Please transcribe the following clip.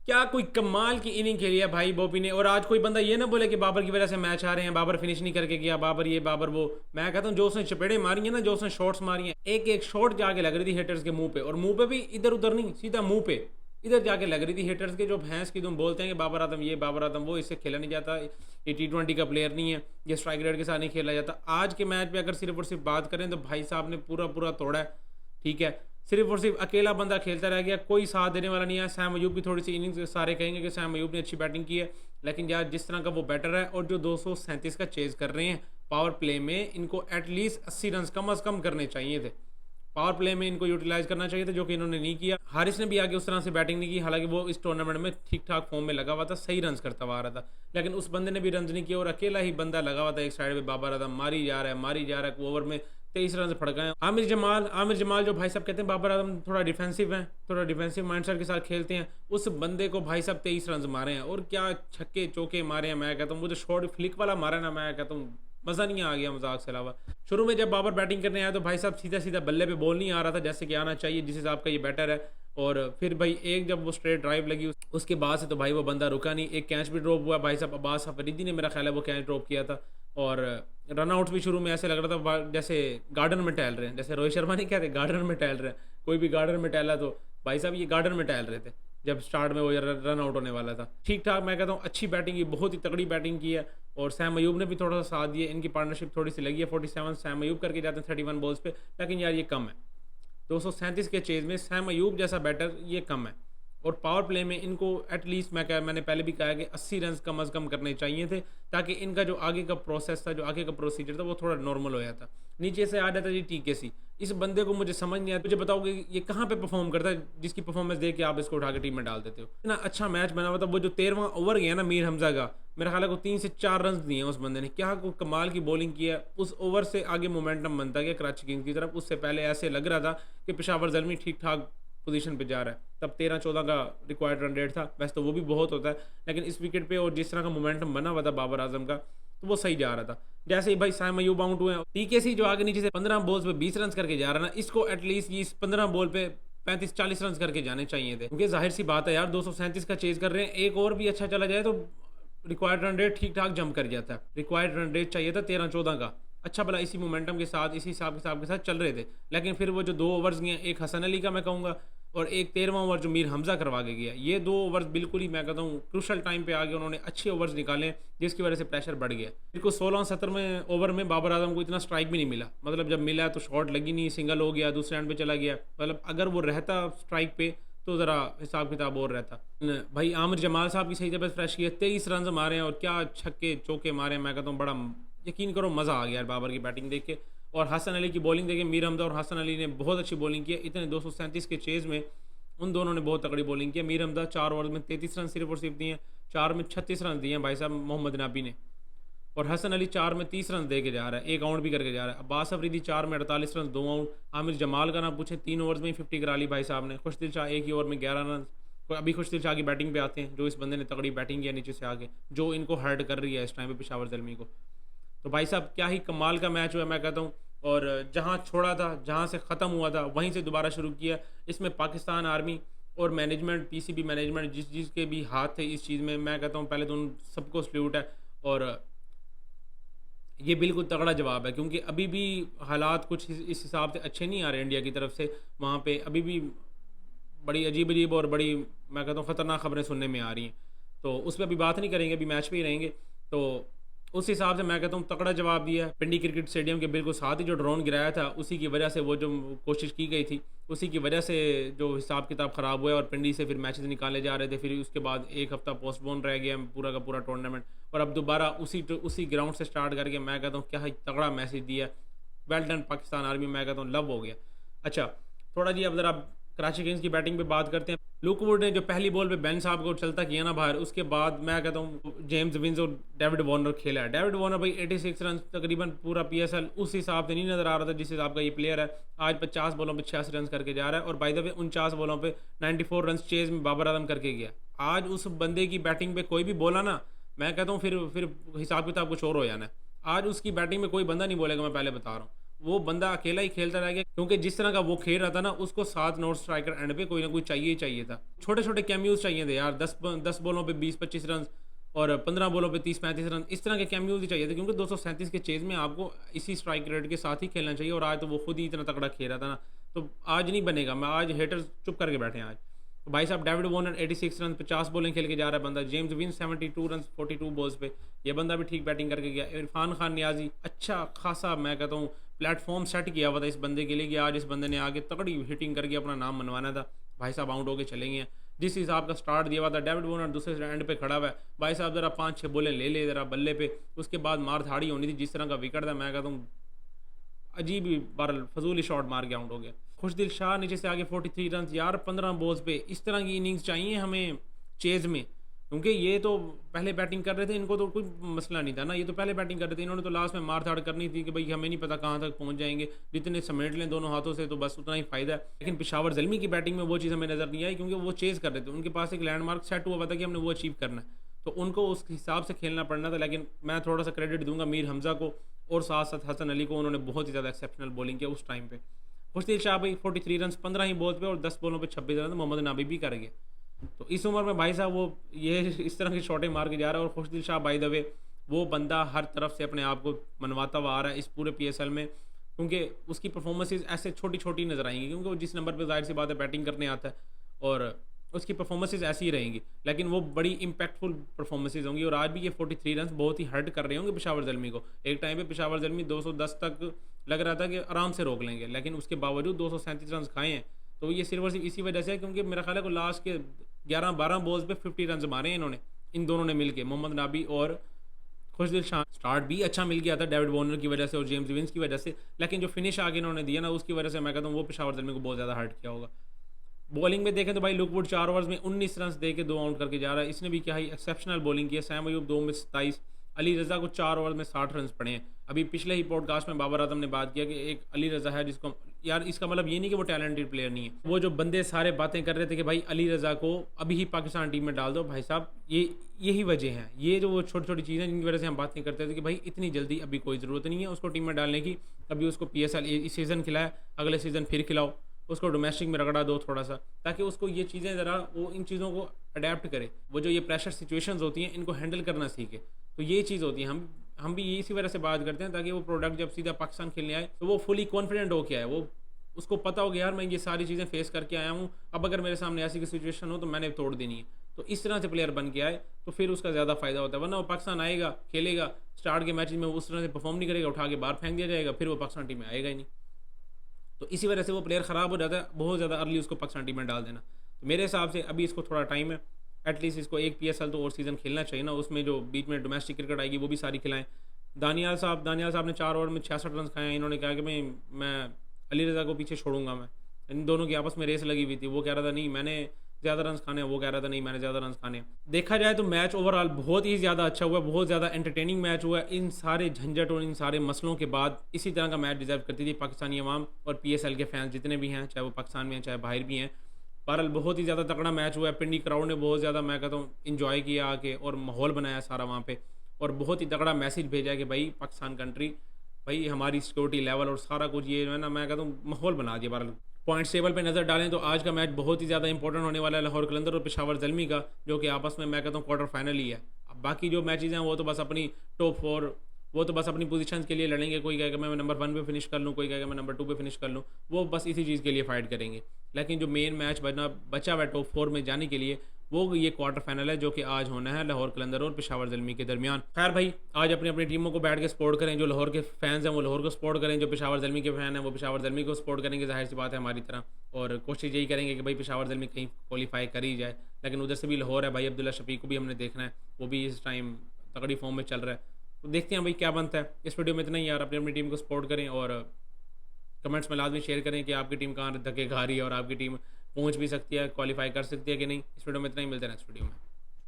क्या कोई कमाल की इनिंग खेली है भाई बॉबी ने। और आज कोई बंदा ये ना बोले कि बाबर की वजह से मैच आ रहे हैं, बाबर फिनिश नहीं करके गया, बाबर ये बाबर वो। मैं कहता हूँ जो उसने चपेड़े मारी हैं ना, जो उसने शॉट्स मारी हैं, एक एक शॉट जाके लग रही थी हिटर्स के मुंह पे, और मुंह पे भी इधर उधर नहीं, सीधा मुंह पे इधर जाके लग रही थी हिटर्स के। जो भैंस की तुम बोलते हैं कि बाबर आजम ये बाबर आजम वो, इससे खेला नहीं जाता, ये T20 का प्लेयर नहीं है, ये स्ट्राइक रेट के साथ नहीं खेला जाता। आज के मैच में अगर सिर्फ और सिर्फ बात करें तो भाई साहब ने पूरा पूरा तोड़ा है। ठीक है, सिर्फ और सिर्फ अकेला बंदा खेलता रह गया, कोई साथ देने वाला नहीं है। सैम अयूब की थोड़ी सी इनिंग्स सारे कहेंगे कि सैम अयूब ने अच्छी बैटिंग की है, लेकिन यार जिस तरह का वो बैटर है और जो 237 का चेज कर रहे हैं पावर प्ले में, इनको एटलीस्ट 80 रन कम अज़ कम करने चाहिए थे। पावर प्ले में इनको यूटिलाइज करना चाहिए था, जो कि इन्होंने नहीं किया। हारिस ने भी आगे उस तरह से बैटिंग नहीं की, हालांकि वो इस टूर्नामेंट में ठीक ठाक फॉर्म में लगा हुआ था, सही रन करता हुआ आ रहा था, लेकिन उस बंदे ने भी रन नहीं किया और अकेला ही बंदा लगा हुआ था एक साइड पे। बाबर आजम मारी जा रहा है मारी जा रहा है, ओवर में 23 रन फड़काए। आमिर जमाल जो भाई साहब कहते हैं बाबर आजम थोड़ा डिफेंसिव है, थोड़ा डिफेंसिव माइंडसेट के साथ खेलते हैं, उस बंदे को भाई साहब 23 रन मारे हैं, और क्या छक्के चौके मारे हैं। मैं कहता हूँ वो जो शॉर्ट फ्लिक वाला मारा ना, मैं कहता हूँ मज़ा नहीं आ गया मजाक से अलावा। शुरू में जब बाबर बैटिंग करने आया तो भाई साहब सीधा सीधा बल्ले पे बॉल नहीं आ रहा था जैसे कि आना चाहिए, जिस हिसाब का ये बैटर है। और फिर भाई एक जब वो स्ट्रेट ड्राइव लगी उसके बाद से तो भाई वो बंदा रुका नहीं। एक कैच भी ड्रॉप हुआ भाई साहब, अब्बास अफरीदी ने मेरा ख्याल है वो कैच ड्रॉप किया था। और रन आउट भी शुरू में ऐसे लग रहा था जैसे गार्डन में टहल रहे हैं, जैसे रोहित शर्मा नहीं कहते गार्डन में टहल रहे हैं, कोई भी गार्डन में टहला तो भाई साहब ये गार्डन में टहल रहे थे जब स्टार्ट में वो रन आउट होने वाला था। ठीक ठाक मैं कहता हूँ अच्छी बैटिंग की, बहुत ही तगड़ी बैटिंग की है। और सैम अयूब ने भी थोड़ा सा साथ दिया, इनकी पार्टनरशिप थोड़ी सी लगी है। 47 सैम अयूब करके जाते हैं 31 बॉल्स पे, लेकिन यार ये कम है। 237 के चेज में सैम अयूब जैसा बैटर ये कम है। और पावर प्ले में इनको एटलीस्ट मैंने पहले भी कहा कि 80 रन कम अज़ कम करने चाहिए थे, ताकि इनका जो आगे का प्रोसेस था, जो आगे का प्रोसीजर था, वो थोड़ा नॉर्मल हो जाता। नीचे से आ जाता जी TKC। इस बंदे को मुझे समझ नहीं आता, मुझे बताओगे ये कहाँ पे परफॉर्म करता है जिसकी परफॉर्मेंस देख के आप इसको उठा के टीम में डाल देते हो। इतना अच्छा मैच बना हुआ था। वो जो 13वां ओवर गया ना मीर हमजा का, मेरा ख्याल है को 3 से 4 रन दिए उस बंदे ने, क्या को कमाल की बॉलिंग की है। उस ओवर से आगे मोमेंटम बनता गया कराची किंग्स की तरफ। उससे पहले ऐसे लग रहा था कि पेशावर ज़ल्मी ठीक ठाक पोजीशन पे जा रहा है, तब 13-14 का रिक्वायर्ड रन रेट था, वैसे तो वो भी बहुत होता है, लेकिन इस विकेट पे और जिस तरह का मोमेंटम बना हुआ था बाबर आजम का, तो वो सही जा रहा था। जैसे ही भाई सैम अयूब आउट हुए, TKC जो आगे नीचे से 15 बॉल्स पे 20 रन करके जा रहा है ना, इसको एटलीस्ट इस 15 बॉल पे 35-40 रन करके जाने चाहिए थे, क्योंकि जाहिर सी बात है यार 237 का चेज कर रहे हैं, एक और भी अच्छा चला जाए तो रिक्वायर्ड रन रेट ठीक ठाक जंप कर जाता है। रिक्वायर्ड रन रेट चाहिए था 13-14 का। अच्छा भला इसी मोमेंटम के साथ, इसी हिसाब के साथ चल रहे थे, लेकिन फिर वो जो 2 ओवर्स गए, एक हसन अली का मैं कहूँगा और एक 13वां ओवर जो मीर हमजा करवा के गया, ये 2 ओवर्स बिल्कुल ही मैं कहता हूँ क्रूशल टाइम पे आगे उन्होंने अच्छे ओवर्स निकाले, जिसकी वजह से प्रेशर बढ़ गया। फिर को 16-17वें ओवर में बाबर आजम को इतना स्ट्राइक भी नहीं मिला, मतलब जब मिला तो शॉट लगी नहीं, सिंगल हो गया, दूसरे एंड पे चला गया। मतलब अगर वो रहता स्ट्राइक पे तो ज़रा हिसाब किताब और रहता। भाई आमिर जमाल साहब की सही जब फ्रेश किया, 23 रन मारे हैं और क्या छक्के चौके मारे हैं। मैं कहता हूँ बड़ा यकीन करो मज़ा आ गया यार बाबर की बैटिंग देख के। और हसन अली की बॉलिंग देखे, मीर हमजा और हसन अली ने बहुत अच्छी बॉलिंग की है। इतने 237 के चेज़ में उन दोनों ने बहुत तगड़ी बॉलिंग की है। मीर हमजा 4 ओवर में 33 रन सिर्फ और सिर्फ दिए हैं, 4 में 36 रन दिए हैं भाई साहब मोहम्मद नाबी ने। और हसन अली 4 में 30 रन दे के जा रहा है, एक आउट भी करके जा रहा है। अब्बास अफरीदी 4 में 48 रन 2 आउट। आमिर जमाल का ना पूछे, 3 ओवर्स में ही 50 करा ली भाई साहब ने। खुशदिल शाह एक ही ओवर में 11 रन। अभी खुशदिल शाह की बैटिंग पे आते हैं, जो इस बंदे ने तगड़ी बैटिंग किया नीचे से आके, जो इनको हर्ट कर रही है इस टाइम पे पेशावर ज़ल्मी को। तो भाई साहब क्या ही कमाल का मैच हुआ मैं कहता हूँ। और जहाँ छोड़ा था, जहाँ से ख़त्म हुआ था, वहीं से दोबारा शुरू किया। इसमें पाकिस्तान आर्मी और मैनेजमेंट, PCB मैनेजमेंट, जिसके भी हाथ थे इस चीज़ में, मैं कहता हूँ पहले तो उन सबको सल्यूट है। और ये बिल्कुल तगड़ा जवाब है, क्योंकि अभी भी हालात कुछ इस हिसाब से अच्छे नहीं आ रहे इंडिया की तरफ से। वहाँ पे अभी भी बड़ी अजीब अजीब और बड़ी मैं कहता हूँ ख़तरनाक खबरें सुनने में आ रही हैं, तो उस पर अभी बात नहीं करेंगे, अभी मैच पे ही रहेंगे। तो उस हिसाब से मैं कहता हूँ तगड़ा जवाब दिया। पिंडी क्रिकेट स्टेडियम के बिल्कुल साथ ही जो ड्रोन गिराया था, उसी की वजह से वो जो कोशिश की गई थी, उसी की वजह से जो हिसाब किताब ख़राब हुआ और पिंडी से फिर मैचेस निकाले जा रहे थे। फिर उसके बाद एक हफ़्ता पोस्टपोन रह गया पूरा का पूरा टूर्नामेंट, और अब दोबारा उसी ग्राउंड से स्टार्ट करके मैं कहता हूँ क्या ही तगड़ा मैसेज दिया। वेल डन पाकिस्तान आर्मी, मैं कहता हूँ लव हो गया। अच्छा थोड़ा जी अब ज़रा कराची किंग्स की बैटिंग पे बात करते हैं। लुक वुड ने जो पहली बॉल पे बेन साहब को चलता किया ना बाहर, उसके बाद मैं कहता हूँ जेम्स विंस और डेविड वार्नर खेला है। डेविड वार्नर भाई 86 रन तकरीबन पूरा PSL उस हिसाब से नहीं नज़र आ रहा था जिस हिसाब का ये प्लेयर है। आज 50 बॉलों पे 86 रन करके जा रहा है, और बाय द वे 49 बॉलों पे 94 रन चेज में बाबर आजम करके गया। आज उस बंदे की बैटिंग पे कोई भी बोला ना, मैं कहता हूँ फिर हिसाब किताब कुछ और हो जाना है। आज उसकी बैटिंग में कोई बंदा नहीं बोलेगा, मैं पहले बता रहा हूँ। वो बंदा अकेला ही खेलता रह गया, क्योंकि जिस तरह का वो खेल रहा था ना, उसको 7 नॉट स्ट्राइकर एंड पे कोई ना कोई चाहिए ही चाहिए था। छोटे छोटे कैम्यूज चाहिए थे यार, 10 बॉलों पे 20-25 रन और 15 बॉलों पे 30-35 रन, इस तरह के कैम्यूज ही चाहिए थे, क्योंकि 237 के चेज में आपको इसी स्ट्राइक रेट के साथ ही खेलना चाहिए। और आज तो वो खुद ही इतना तगड़ा खेल रहा था ना, तो आज नहीं बनेगा। मैं आज हेटर्स चुप करके बैठे हैं आज। तो भाई साहब डेविड वार्नर 86 रन 50 बॉलिंग खेल के जा रहा है बंदा। जेम्स विन 72 रन 42 बॉल्स पे, ये बंदा भी ठीक बैटिंग करके गया। इरफान खान नियाजी अच्छा खासा मैं कहता हूँ प्लेटफॉर्म सेट किया हुआ था इस बंदे के लिए कि आज इस बंदे ने आगे तगड़ी हिटिंग करके अपना नाम मनवाना था। भाई साहब आउट होके चले गए हैं। जिस हिसाब का स्टार्ट दिया हुआ था, डेविड वार्नर दूसरे एंड पे खड़ा हुआ है, भाई साहब ज़रा 5-6 बॉलें ले ज़रा बल्ले पे, उसके बाद मार धाड़ी होनी थी। जिस तरह का विकेट था मैं कहता हूँ अजीब ही बारल फजूल ही शॉट मार के आउट हो गया। खुशदिल शाह नीचे से आगे 43 रन यार 15 बॉल्स पे। इस तरह की इनिंग्स चाहिए हमें चेज में, क्योंकि ये तो पहले बैटिंग कर रहे थे, इनको तो कोई मसला नहीं था ना, ये तो पहले बैटिंग कर रहे थे। इन्होंने तो लास्ट में मार धाड़ करनी थी कि भाई हमें नहीं पता कहाँ तक पहुँच जाएंगे, जितने समेट लें दोनों हाथों से तो बस उतना ही फ़ायदा है। लेकिन पेशावर ज़ल्मी की बैटिंग में वो चीज़ हमें नज़र नहीं आई, क्योंकि वो चेज़ कर रहे थे, उनके पास एक लैंडमार्क सेट हुआ था कि हमने वो अचीव करना है, तो उनको उस हिसाब से खेलना पड़ना था। लेकिन मैं थोड़ा सा क्रेडिट दूंगा मीर हमज़ा को और साथ साथ हसन अली को, उन्होंने बहुत ही ज़्यादा एक्सेप्शनल बॉलिंग किया उस टाइम पे। खुशदिल शाह भाई 43 रन 15 ही बॉल पे और 10 बॉलों पे 26 रन मोहम्मद नाबी भी कर गए। तो इस उम्र में भाई साहब वो ये इस तरह की शॉटें मार के जा रहा है। और खुशदिल शाह बाय द वे वो बंदा हर तरफ से अपने आप को मनवाता हुआ आ रहा है इस पूरे PSL में, क्योंकि उसकी परफॉर्मेंसेज ऐसे छोटी छोटी नजर आएंगी, क्योंकि वो जिस नंबर पर जाहिर सी बात है बैटिंग करने आता है और उसकी परफॉर्मेंसेज ऐसी ही रहेंगी, लेकिन वो बड़ी इंपैक्टफुल परफॉर्मेंसेज होंगी। और आज भी ये 43 रन बहुत ही हर्ट कर रहे होंगे पेशावर ज़ल्मी को। एक टाइम पे पेशावर ज़ल्मी 210 तक लग रहा था कि आराम से रोक लेंगे, लेकिन उसके बावजूद 237 रन खाए हैं। तो ये सिर्फ और सिर्फ इसी वजह से है क्योंकि मेरा ख्याल है को लास्ट के 11-12 बॉल्स पे 50 रन मारे हैं इन्होंने, इन दोनों ने मिलके, मोहम्मद नाबी और खुशदिल शाह। स्टार्ट भी अच्छा मिल गया था डेविड वार्नर की वजह से और जेम्स विंस की वजह से, लेकिन जो फिनिश आगे इन्होंने दिया ना उसकी वजह से मैं कहता हूँ वो पेशावर ज़ल्मी को बहुत ज़्यादा हर्ट किया होगा। बॉलिंग में देखें तो भाई लुकवुड 4 ओवर्स में 19 रन दे के 2 आउट करके जा रहा है, इसने भी क्या ही एक्सेप्शनल बॉलिंग की है। सैम अयूब 2 में 27, अली रज़ा को 4 ओवर में 60 रन पड़े हैं। अभी पिछले ही पॉडकास्ट में बाबर आजम ने बात किया कि एक अली रज़ा है जिसको यार, इसका मतलब ये नहीं कि वो टैलेंटेड प्लेयर नहीं है। वो जो बंदे सारे बातें कर रहे थे कि भाई अली रज़ा को अभी ही पाकिस्तान टीम में डाल दो, भाई साहब यही वजह है, ये जो वो छोटी छोटी चीज़ें जिनकी वजह से हम बातें करते थे कि भाई इतनी जल्दी अभी कोई ज़रूरत नहीं है उसको टीम में डालने की। अभी उसको PSL इस सीज़न खिलाया, अगले सीज़न फिर खिलाओ, उसको डोमेस्टिक में रगड़ा दो थोड़ा सा, ताकि उसको ये चीज़ें ज़रा वो इन चीज़ों को अडेप्ट करे, वो जो ये प्रेशर सिचुएशंस होती हैं इनको हैंडल करना सीखे। तो ये चीज़ होती है, हम भी इसी वजह से बात करते हैं ताकि वो प्रोडक्ट जब सीधा पाकिस्तान खेलने आए तो वो फुली कॉन्फिडेंट हो के आए, वो उसको पता हो कि यार मैं ये सारी चीज़ें फेस करके आया हूँ, अब अगर मेरे सामने ऐसी की सिचुएशन हो तो मैंने तोड़ देनी है। तो इस तरह से प्लेयर बन के आए तो फिर उसका ज़्यादा फ़ायदा होता है, वरना वो पाकिस्तान आएगा खेलेगा, स्टार्ट के मैचेस में उस तरह से परफॉर्म नहीं करेगा, उठा के बाहर फेंक दिया जाएगा, फिर वो पाकिस्तान टीम में आएगा ही नहीं। तो इसी वजह से वो प्लेयर ख़राब हो जाता है बहुत ज़्यादा अर्ली उसको पाकिस्तान टीम में डाल देना। तो मेरे हिसाब से अभी इसको थोड़ा टाइम है, एटलीस्ट इसको एक PSL तो और सीज़न खेलना चाहिए ना, उसमें जो बीच में डोमेस्टिक क्रिकेट आएगी वो भी सारी खिलाएं। दानियाल साहब ने 4 ओवर में 66 रन खाए हैं। इन्होंने कहा कि मैं अली रज़ा को पीछे छोड़ूंगा, मैं इन दोनों की आपस में रेस लगी हुई थी, वो कह रहा था नहीं मैंने ज़्यादा रन खाने हैं, वो कह रहा था नहीं मैंने ज़्यादा रन खाने हैं। देखा जाए तो मैच ओवरऑल बहुत ही ज़्यादा अच्छा हुआ, बहुत ज़्यादा एंटरटेनिंग मैच हुआ। इन सारे झंझट और इन सारे मसलों के बाद इसी तरह का मैच डिजर्व करती थी पाकिस्तानी अवाम और PSL के फैंस जितने भी हैं, चाहे वो पाकिस्तान में हैं चाहे बाहर भी हैं। बहरहाल बहुत ही ज़्यादा तगड़ा मैच हुआ है, पिंडी क्राउड ने बहुत ज़्यादा मैं कहता हूँ इंजॉय किया आके और माहौल बनाया सारा वहाँ पे, और बहुत ही तगड़ा मैसेज भेजा कि भाई पाकिस्तान कंट्री, भाई हमारी सिक्योरिटी लेवल और सारा कुछ ये है ना, मैं कहता हूँ माहौल बना दिया। बहरहाल पॉइंट्स टेबल पे नज़र डालें तो आज का मैच बहुत ही ज़्यादा इंपॉर्टेंट होने वाला है लाहौर कलंदर और पेशावर ज़ल्मी का, जो कि आपस में मैं कहता हूँ क्वार्टर फाइनल ही है। अब बाकी जो मैचेज़ हैं वो तो बस अपनी टॉप 4, वो तो बस अपनी पोजीशन के लिए लड़ेंगे। कोई कहेगा मैं नंबर 1 पे फिनिश कर लूँ, कोई कहेगा मैं नंबर 2 पे फिनिश कर लूँ, वो बस इसी चीज़ के लिए फाइट करेंगे। लेकिन जो मेन मैच बचा हुआ है टॉप 4 में जाने के लिए, वो ये क्वार्टर फाइनल है जो कि आज होना है लाहौर कलंदर और पेशावर ज़ल्मी के दरमियान। खैर भाई आज अपनी अपनी टीमों को बैठ के सपोर्ट करें, जो लाहौर के फैंस हैं वो लाहौर को सपोर्ट करें, जो पेशावर ज़ल्मी के फैन हैं वो पेशावर ज़ल्मी को सपोर्ट करेंगे, जाहिर सी बात है हमारी तरह, और कोशिश यही करेंगे कि भाई पेशावर ज़ल्मी कहीं क्वालिफाई कर ही जाए। लेकिन उधर से भी लाहौर है भाई, अब्दुल्ला शफीक को भी हमने देखना है, वो भी इस टाइम तगड़ी फॉर्म में चल रहा है। तो देखते हैं भाई क्या बनता है। इस वीडियो में इतना ही यार, अपनी अपनी टीम को सपोर्ट करें और कमेंट्स में लाजमी शेयर करें कि आपकी टीम कहाँ धक्के खा रही है और आपकी टीम पहुंच भी सकती है, क्वालिफाई कर सकती है कि नहीं। इस वीडियो में इतना ही, मिलते हैं नेक्स्ट वीडियो में।